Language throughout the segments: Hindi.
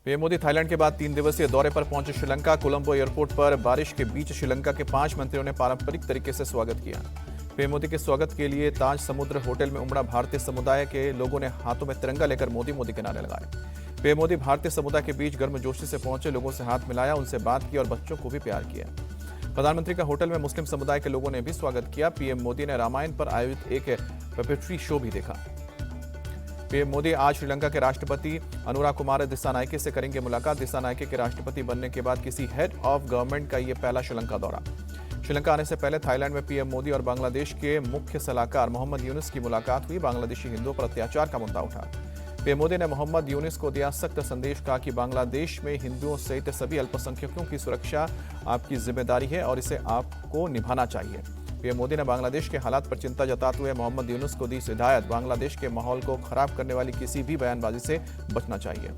पीएम मोदी थाईलैंड के बाद 3 दिवसीय दौरे पर पहुंचे श्रीलंका। कोलंबो एयरपोर्ट पर बारिश के बीच श्रीलंका के 5 मंत्रियों ने पारंपरिक तरीके से स्वागत किया। पीएम मोदी के स्वागत के लिए ताज समुद्र होटल में उमड़ा भारतीय समुदाय के लोगों ने हाथों में तिरंगा लेकर मोदी मोदी के नारे लगाए। पीएम मोदी भारतीय समुदाय के बीच गर्मजोशी से पहुंचे लोगों से हाथ मिलाया, उनसे बात की और बच्चों को भी प्यार किया। प्रधानमंत्री का होटल में मुस्लिम समुदाय के लोगों ने भी स्वागत किया। पीएम मोदी ने रामायण पर आयोजित एक पपेट्री शो भी देखा। पीएम मोदी आज श्रीलंका के राष्ट्रपति अनुराकुमार दिसानायके से करेंगे मुलाकात। दिसानायके के राष्ट्रपति बनने के बाद किसी हेड ऑफ गवर्नमेंट का यह पहला श्रीलंका दौरा। श्रीलंका आने से पहले थाईलैंड में पीएम मोदी और बांग्लादेश के मुख्य सलाहकार मोहम्मद यूनुस की मुलाकात हुई। बांग्लादेशी हिंदुओं पर अत्याचार का मुद्दा उठा। पीएम मोदी ने मोहम्मद यूनुस को दिया सख्त संदेश, कहा कि बांग्लादेश में हिंदुओं सहित सभी अल्पसंख्यकों की सुरक्षा आपकी जिम्मेदारी है और इसे आपको निभाना चाहिए। पीएम मोदी ने बांग्लादेश के हालात पर चिंता जताते हुए मोहम्मद यूनुस को दी हिदायत, बांग्लादेश के माहौल को खराब करने वाली किसी भी बयानबाजी से बचना चाहिए।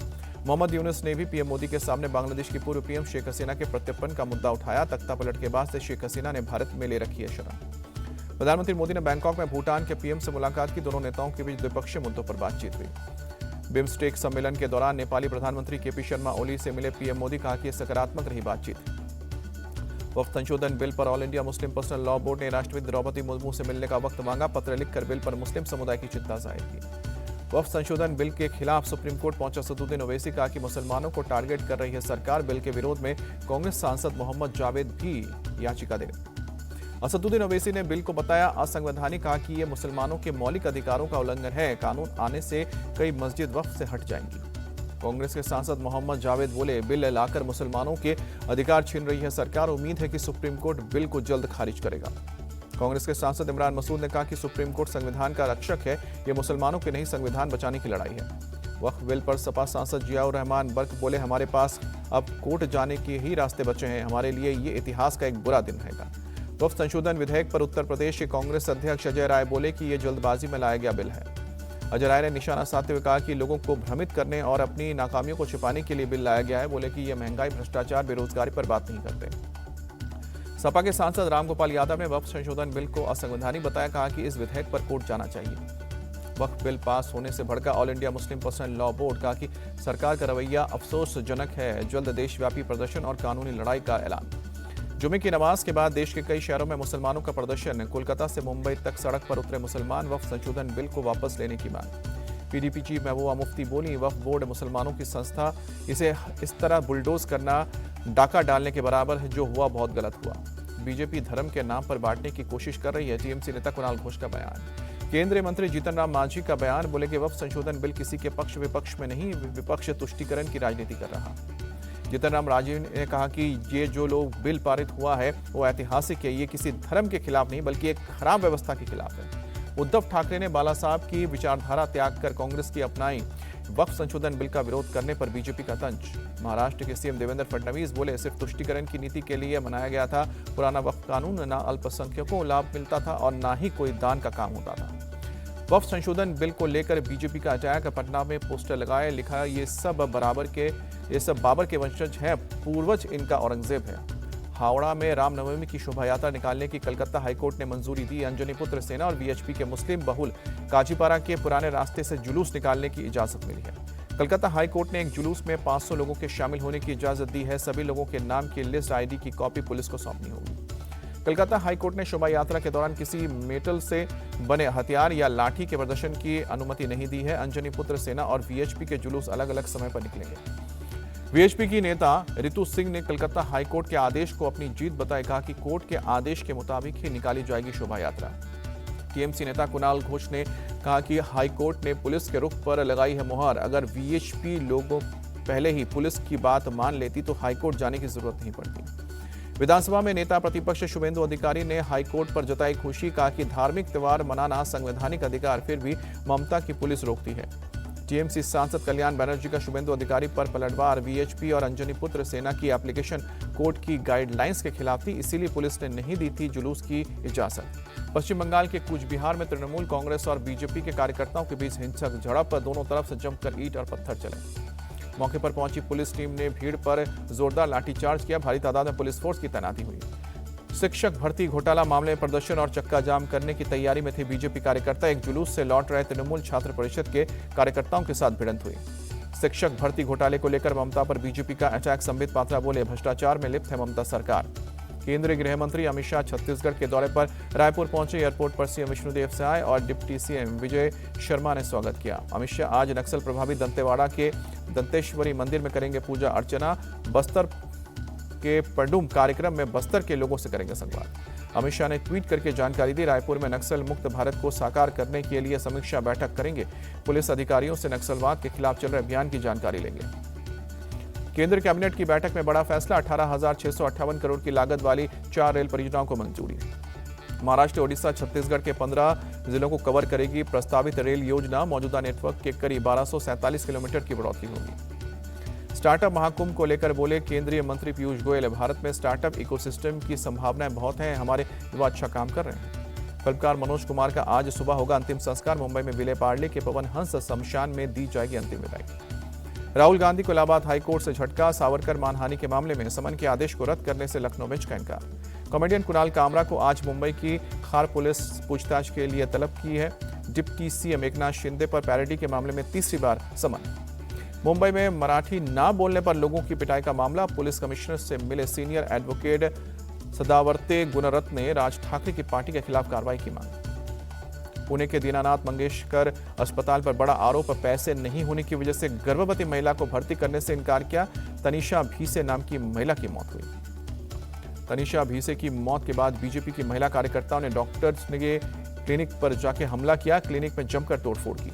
मोहम्मद यूनुस ने भी पीएम मोदी के सामने बांग्लादेश की पूर्व पीएम शेख हसीना के प्रत्यर्पण का मुद्दा उठाया। तख्तापलट के बाद से शेख हसीना ने भारत में ले रखी है शरण। प्रधानमंत्री मोदी ने बैंकॉक में भूटान के पीएम से मुलाकात की। दोनों नेताओं के बीच द्विपक्षीय मुद्दों पर बातचीत हुई। बिम्स्टेक सम्मेलन के दौरान नेपाली प्रधानमंत्री केपी शर्मा ओली से मिले पीएम मोदी, कहा कि सकारात्मक रही बातचीत। वक्फ संशोधन बिल पर all India Muslim personal law board ने राष्ट्रपति द्रौपदी मुर्मू से मिलने का वक्त मांगा। पत्र लिखकर बिल पर मुस्लिम समुदाय की चिंता जाहिर की। वक्फ संशोधन बिल के खिलाफ सुप्रीम कोर्ट पहुंचा असदुद्दीन ओवैसी, कहा कि मुसलमानों को टारगेट कर रही है सरकार। बिल के विरोध में कांग्रेस सांसद मोहम्मद जावेद भी याचिका दे। असदुद्दीन ओवैसी ने बिल को बताया असंवैधानिक, कहा कि यह मुसलमानों के मौलिक अधिकारों का उल्लंघन है। कानून आने से कई मस्जिद वक्फ से हट जाएंगी। कांग्रेस के सांसद मोहम्मद जावेद बोले, बिल लाकर मुसलमानों के अधिकार छीन रही है सरकार। उम्मीद है कि सुप्रीम कोर्ट बिल को जल्द खारिज करेगा। कांग्रेस के सांसद इमरान मसूद ने कहा कि सुप्रीम कोर्ट संविधान का रक्षक है, यह मुसलमानों के नहीं संविधान बचाने की लड़ाई है। वक्फ बिल पर सपा सांसद जियाउर रहमान बर्क बोले, हमारे पास अब कोर्ट जाने के ही रास्ते बचे हैं। हमारे लिए ये इतिहास का एक बुरा दिन रहेगा। वक्फ संशोधन विधेयक पर उत्तर प्रदेश के कांग्रेस अध्यक्ष अजय राय बोले कि यह जल्दबाजी में लाया गया बिल है। अजय राय ने निशाना साधते हुए कहा कि लोगों को भ्रमित करने और अपनी नाकामियों को छिपाने के लिए बिल लाया गया है। बोले कि यह महंगाई, भ्रष्टाचार, बेरोजगारी पर बात नहीं करते। सपा के सांसद रामगोपाल यादव ने वक्फ संशोधन बिल को असंवैधानिक बताया, कहा कि इस विधेयक पर कोर्ट जाना चाहिए। वक्फ बिल पास होने से भड़का all India Muslim personal law board, कहा कि सरकार का रवैया अफसोसजनक है। जल्द देशव्यापी प्रदर्शन और कानूनी लड़ाई का ऐलान। जुमे की नमाज के बाद देश के कई शहरों में मुसलमानों का प्रदर्शन। कोलकाता से मुंबई तक सड़क पर उतरे मुसलमान। वक्फ संशोधन बिल को वापस लेने की मांग। पीडीपी चीफ महबूबा मुफ्ती बोली, वक्फ बोर्ड मुसलमानों की संस्था, इसे इस तरह बुलडोज करना डाका डालने के बराबर है। जो हुआ बहुत गलत हुआ। बीजेपी धर्म के नाम पर बांटने की कोशिश कर रही है। टीएमसी नेता कुणाल घोष का बयान। केंद्रीय मंत्री जीतन राम मांझी का बयान, बोले कि वक्फ संशोधन बिल किसी के पक्ष विपक्ष में नहीं, विपक्ष तुष्टीकरण की राजनीति कर रहा। जीतन राम मांझी ने कहा कि ये जो लोग बिल पारित हुआ है वो ऐतिहासिक है। ये किसी धर्म के खिलाफ नहीं बल्कि एक खराब व्यवस्था के खिलाफ है। उद्धव ठाकरे ने बाला साहब की विचारधारा त्याग कर कांग्रेस की अपनाई। वक्फ संशोधन बिल का विरोध करने पर बीजेपी का तंज। महाराष्ट्र के सीएम देवेंद्र फडणवीस बोले, सिर्फ तुष्टीकरण की नीति के लिए बनाया गया था। पुराना वक्फ कानून न अल्पसंख्यकों को लाभ मिलता था और न ही कोई दान का काम होता था। वक्फ संशोधन बिल को लेकर बीजेपी का अजायक पटना में पोस्टर लगाए, लिखा ये सब बाबर के वंशज हैं, पूर्वज इनका औरंगजेब है। हावड़ा में रामनवमी की शोभा यात्रा निकालने की कलकत्ता हाईकोर्ट ने मंजूरी दी। अंजनी पुत्र सेना और वीएचपी के मुस्लिम बहुल काजीपारा के पुराने रास्ते से जुलूस निकालने की इजाजत मिली है। कलकत्ता हाईकोर्ट ने एक जुलूस में 500 लोगों के शामिल होने की इजाजत दी है। सभी लोगों के नाम की लिस्ट, आईडी की कॉपी पुलिस को सौंपनी होगी। कलकत्ता हाईकोर्ट ने शोभा यात्रा के दौरान किसी मेटल से बने हथियार या लाठी के प्रदर्शन की अनुमति नहीं दी है। अंजनी पुत्र सेना और वीएचपी के जुलूस अलग अलग समय पर निकलेंगे। वीएचपी की नेता रितु सिंह ने कलकत्ता हाईकोर्ट के आदेश को अपनी जीत बताई, कहा कि कोर्ट के आदेश के मुताबिक ही निकाली जाएगी शोभा यात्रा। टीएमसी नेता कुणाल घोष ने कहा कि हाईकोर्ट ने पुलिस के रुख पर लगाई है मुहर। अगर वीएचपी लोगों पहले ही पुलिस की बात मान लेती तो हाईकोर्ट जाने की जरूरत नहीं पड़ती। विधानसभा में नेता प्रतिपक्ष शुभेंदु अधिकारी ने हाईकोर्ट पर जताई खुशी, कहा कि धार्मिक त्योहार मनाना संवैधानिक अधिकार, फिर भी ममता की पुलिस रोकती है। टीएमसी सांसद कल्याण बनर्जी का शुभेंदु अधिकारी पर पलटवार। वीएचपी और अंजनी पुत्र सेना की एप्लीकेशन कोर्ट की गाइडलाइंस के खिलाफ थी, इसीलिए पुलिस ने नहीं दी थी जुलूस की इजाजत। पश्चिम बंगाल के कूच बिहार में तृणमूल कांग्रेस और बीजेपी के कार्यकर्ताओं के बीच हिंसक झड़प, दोनों तरफ से जमकर ईंट और पत्थर चले। मौके पर पहुंची पुलिस टीम ने भीड़ पर जोरदार लाठीचार्ज किया। भारी तादाद में पुलिस फोर्स की तैनाती हुई। शिक्षक भर्ती घोटाला मामले में प्रदर्शन और चक्का जाम करने की तैयारी में थे बीजेपी कार्यकर्ता। एक जुलूस से लौट रहे तृणमूल छात्र परिषद के कार्यकर्ताओं के साथ भिड़ंत हुई। शिक्षक भर्ती घोटाले को लेकर ममता पर बीजेपी का अटैक, संबित पात्रा बोले भ्रष्टाचार में लिप्त है ममता सरकार। केंद्रीय गृह मंत्री अमित शाह छत्तीसगढ़ के दौरे पर रायपुर पहुंचे। एयरपोर्ट पर सीएम विष्णुदेव साय और डिप्टी सीएम विजय शर्मा ने स्वागत किया। अमित शाह आज नक्सल प्रभावित दंतेवाड़ा के दंतेश्वरी मंदिर में करेंगे पूजा अर्चना। बस्तर के पडुम कार्यक्रम में बस्तर के लोगों से करेंगे संवाद। अमित शाह ने ट्वीट करके जानकारी दी, रायपुर में नक्सल मुक्त भारत को साकार करने के लिए समीक्षा बैठक करेंगे। पुलिस अधिकारियों से नक्सलवाद के खिलाफ चल रहे अभियान की जानकारी लेंगे। केंद्र कैबिनेट की बैठक में बड़ा फैसला, 18,658 करोड़ की लागत वाली 4 रेल परियोजनाओं को मंजूरी। महाराष्ट्र, ओडिशा, छत्तीसगढ़ के 15 जिलों को कवर करेगी प्रस्तावित रेल योजना। मौजूदा नेटवर्क के करीब 1247 किलोमीटर की बढ़ोतरी होगी। स्टार्टअप महाकुंभ को लेकर बोले केंद्रीय मंत्री पीयूष गोयल, भारत में स्टार्टअप इकोसिस्टम की संभावनाएं बहुत हैं, हमारे युवा अच्छा काम कर रहे हैं। फिल्मकार मनोज कुमार का आज सुबह होगा अंतिम संस्कार। मुंबई में विले पार्ले के पवन हंस शमशान में दी जाएगी अंतिम विदाई। राहुल गांधी को इलाहाबाद हाईकोर्ट से झटका, सावरकर मानहानि के मामले में समन के आदेश को रद्द करने से लखनऊ बेंच का इनकार। कॉमेडियन कुणाल कामरा को आज मुंबई की खार पुलिस पूछताछ के लिए तलब की है। डिप्टी सीएम एकनाथ शिंदे पर पैरोडी के मामले में तीसरी बार समन। मुंबई में मराठी ना बोलने पर लोगों की पिटाई का मामला, पुलिस कमिश्नर से मिले सीनियर एडवोकेट सदावर्ते गुणरत्न ने राज ठाकरे की पार्टी के खिलाफ कार्रवाई की मांग। पुणे के दीनानाथ मंगेशकर अस्पताल पर बड़ा आरोप, पैसे नहीं होने की वजह से गर्भवती महिला को भर्ती करने से इनकार किया। तनीषा भीसे नाम की महिला की मौत हुई। तनीषा भीसे की मौत के बाद बीजेपी की महिला कार्यकर्ताओं ने डॉक्टर्स के क्लिनिक पर जाके हमला किया, क्लिनिक में जमकर तोड़फोड़ की।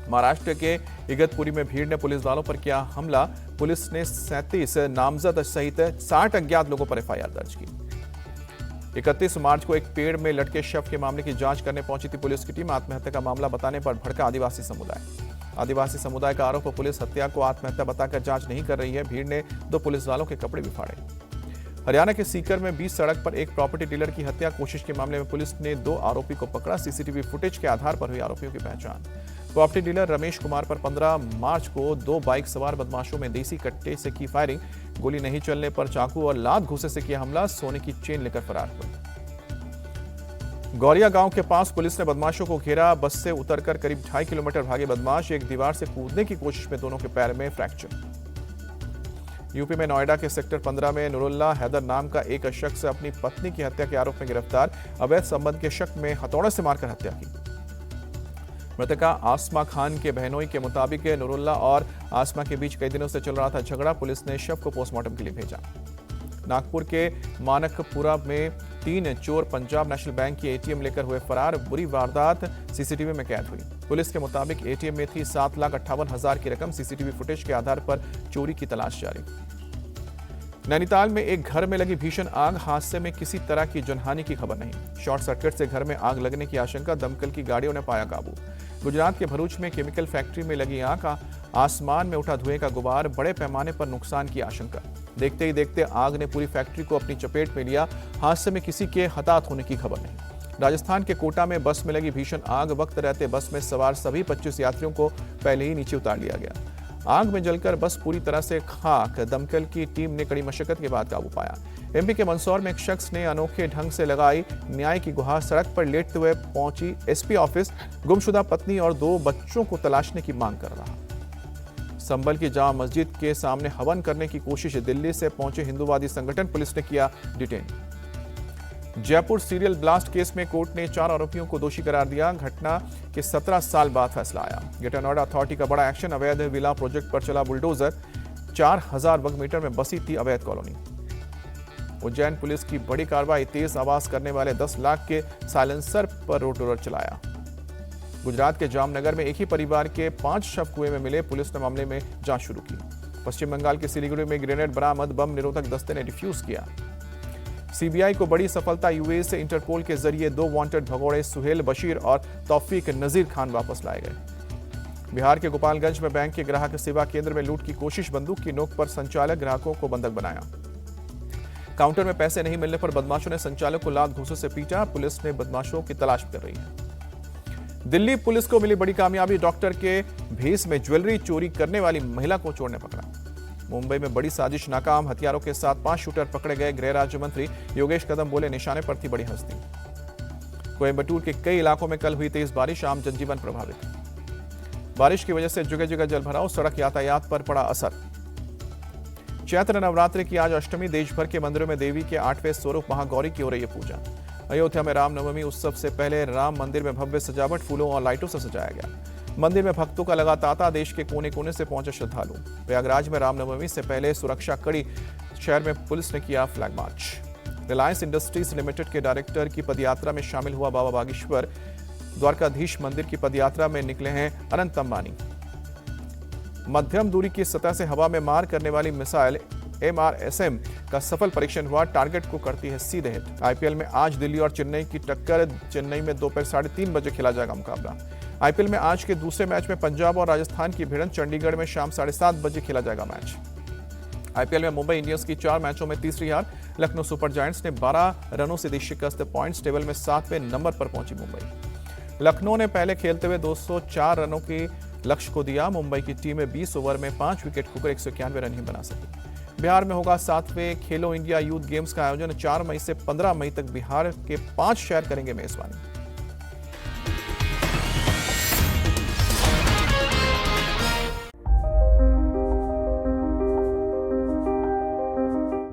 महाराष्ट्र के इगतपुरी में भीड़ ने पुलिस वालों पर किया हमला। पुलिस ने 37 नामजद सहित 60 अज्ञात लोगों पर एफआईआर दर्ज की। 31 मार्च को एक पेड़ में लटके शव के मामले की जांच करने पहुंची थी पुलिस की टीम। आत्महत्या का मामला बताने पर भड़का आदिवासी समुदाय। आदिवासी समुदाय का आरोप, पुलिस हत्या को आत्महत्या बताकर जांच नहीं कर रही है। भीड़ ने 2 पुलिस वालों के कपड़े भी फाड़े। हरियाणा के सीकर में 20 सड़क पर एक प्रॉपर्टी डीलर की हत्या कोशिश के मामले में पुलिस ने 2 आरोपी को पकड़ा। सीसीटीवी फुटेज के आधार पर हुई आरोपियों की पहचान। प्रॉपर्टी डीलर रमेश कुमार पर 15 मार्च को 2 बाइक सवार बदमाशों में देसी कट्टे से की फायरिंग। गोली नहीं चलने पर चाकू और लात घुसे से किया हमला। सोने की चेन लेकर फरार हुए। गौरिया गांव के पास पुलिस ने बदमाशों को घेरा। बस से उतरकर करीब 2.5 किलोमीटर भागे बदमाश। एक दीवार से कूदने की कोशिश में दोनों के पैर में फ्रैक्चर। यूपी में नोएडा के सेक्टर 15 में नूरुल्लाह हैदर नाम का एक शख्स अपनी पत्नी की हत्या के आरोप में गिरफ्तार। अवैध संबंध के शक में हथौड़े से मारकर हत्या की। मृतका आसमा खान के बहनोई के मुताबिक नूरुल्लाह और आसमा के बीच कई दिनों से चल रहा था झगड़ा। पुलिस ने शव को पोस्टमार्टम के लिए भेजा। नागपुर के मानकपुरा में 3 चोर पंजाब नेशनल बैंक की एटीएम लेकर हुए फरार। बुरी वारदात सीसीटीवी में कैद हुई। पुलिस के मुताबिक एटीएम में थी 7,58,000 की रकम। सीसीटीवी फुटेज के आधार पर चोरी की तलाश जारी। नैनीताल में एक घर में लगी भीषण आग। हादसे में किसी तरह की जनहानि की खबर नहीं। शॉर्ट सर्किट से घर में आग लगने की आशंका, दमकल की गाड़ियों ने पाया काबू। गुजरात के भरूच में केमिकल फैक्ट्री में लगी आग। आसमान में उठा धुएं का गुबार, बड़े पैमाने पर नुकसान की आशंका। देखते ही देखते आग ने पूरी फैक्ट्री को अपनी चपेट में लिया। हादसे में किसी के हताहत होने की खबर नहीं। राजस्थान के कोटा में बस में लगी भीषण आग। वक्त रहते बस में सवार सभी 25 यात्रियों को पहले ही नीचे उतार लिया गया। आग में जलकर बस पूरी तरह से खाक। दमकल की टीम ने कड़ी मशक्कत के बाद काबू पाया। एमपी के मंदसौर में एक शख्स ने अनोखे ढंग से लगाई न्याय की गुहार। सड़क पर लेटते हुए पहुंची एसपी ऑफिस। गुमशुदा पत्नी और 2 बच्चों को तलाशने की मांग कर रहा। संभल की जामा मस्जिद के सामने हवन करने की कोशिश। दिल्ली से पहुंचे हिंदूवादी संगठन, पुलिस ने किया detain. Jaipur serial blast case में कोर्ट ने 4 आरोपियों को दोषी करार दिया। घटना के 17 साल बाद फैसला आया। ग्रेटर नोएडा अथॉरिटी का बड़ा एक्शन। अवैध विला प्रोजेक्ट पर चला बुलडोजर। 4000 वर्ग मीटर में बसी थी अवैध कॉलोनी। उज्जैन पुलिस की बड़ी कार्रवाई। तेज आवाज करने वाले 10 लाख के साइलेंसर पर रोड चलाया। गुजरात के जामनगर में एक ही परिवार के 5 शव कुएं में मिले। पुलिस ने मामले में जांच शुरू की। पश्चिम बंगाल के सिलीगुड़ी में ग्रेनेड बरामद। बम निरोधक दस्ते ने डिफ्यूज किया। सीबीआई को बड़ी सफलता। यूएई से इंटरपोल के जरिए 2 वांटेड भगोड़े सुहेल बशीर और तौफीक नजीर खान वापस लाए गए। बिहार के गोपालगंज में बैंक के ग्राहक सेवा केंद्र में लूट की कोशिश। बंदूक की नोक पर संचालक ग्राहकों को बंधक बनाया। काउंटर में पैसे नहीं मिलने पर बदमाशों ने संचालक को लात घूंसों से पीटा। पुलिस ने बदमाशों की तलाश कर रही है। दिल्ली पुलिस को मिली बड़ी कामयाबी। डॉक्टर के भेष में ज्वेलरी चोरी करने वाली महिला को चोर ने पकड़ा। मुंबई में बड़ी साजिश नाकाम। हथियारों के साथ 5 शूटर पकड़े गए। गृह राज्य मंत्री योगेश कदम बोले, निशाने पर थी बड़ी हस्ती। कोयंबटूर के कई इलाकों में कल हुई तेज बारिश। आम जनजीवन प्रभावित। बारिश की वजह से जगह जगह जलभराव, सड़क यातायात पर पड़ा असर। चैत्र नवरात्रि की आज अष्टमी, देश भर के मंदिरों में देवी के 8वें स्वरूप महागौरी की हो रही है पूजा। अयोध्या में रामनवमी उत्सव से पहले राम मंदिर में भव्य सजावट, फूलों और लाइटों से सजाया गया। मंदिर में भक्तों का लगा तांता, देश के कोने कोने से पहुंचे श्रद्धालु। प्रयागराज में रामनवमी से पहले सुरक्षा कड़ी, शहर में पुलिस ने किया flag march. Reliance industries limited के डायरेक्टर की पदयात्रा में शामिल हुआ बाबा बागेश्वर। द्वारकाधीश मंदिर की पदयात्रा में निकले हैं अनंत अंबानी। मध्यम दूरी की सतह से हवा में मार करने वाली मिसाइल MRSM का सफल परीक्षण हुआ, टारगेट को करती है सीधे हिट। आईपीएल में आज दिल्ली और चेन्नई की टक्कर, चेन्नई में दोपहर 3:30 बजे खेला जाएगा मुकाबला। आईपीएल में आज के दूसरे मैच में पंजाब और राजस्थान की भिड़ंत, चंडीगढ़ में शाम 7:30 बजे खेला जाएगा मैच। आईपीएल में मुंबई इंडियंस की 4 मैचों में तीसरी हार, लखनऊ सुपर जायंट्स ने 12 रनों से दी शिकस्त, पॉइंट्स टेबल में 7वें नंबर पर पहुंची मुंबई। लखनऊ ने पहले खेलते हुए 204 रनों के लक्ष्य को दिया। मुंबई की टीम में 20 ओवर में 5 विकेट खोकर 191 रन ही बना सकी। बिहार में होगा 7वें खेलो इंडिया यूथ गेम्स का आयोजन। 4 मई से 15 मई तक बिहार के 5 शहर करेंगे मेजबानी।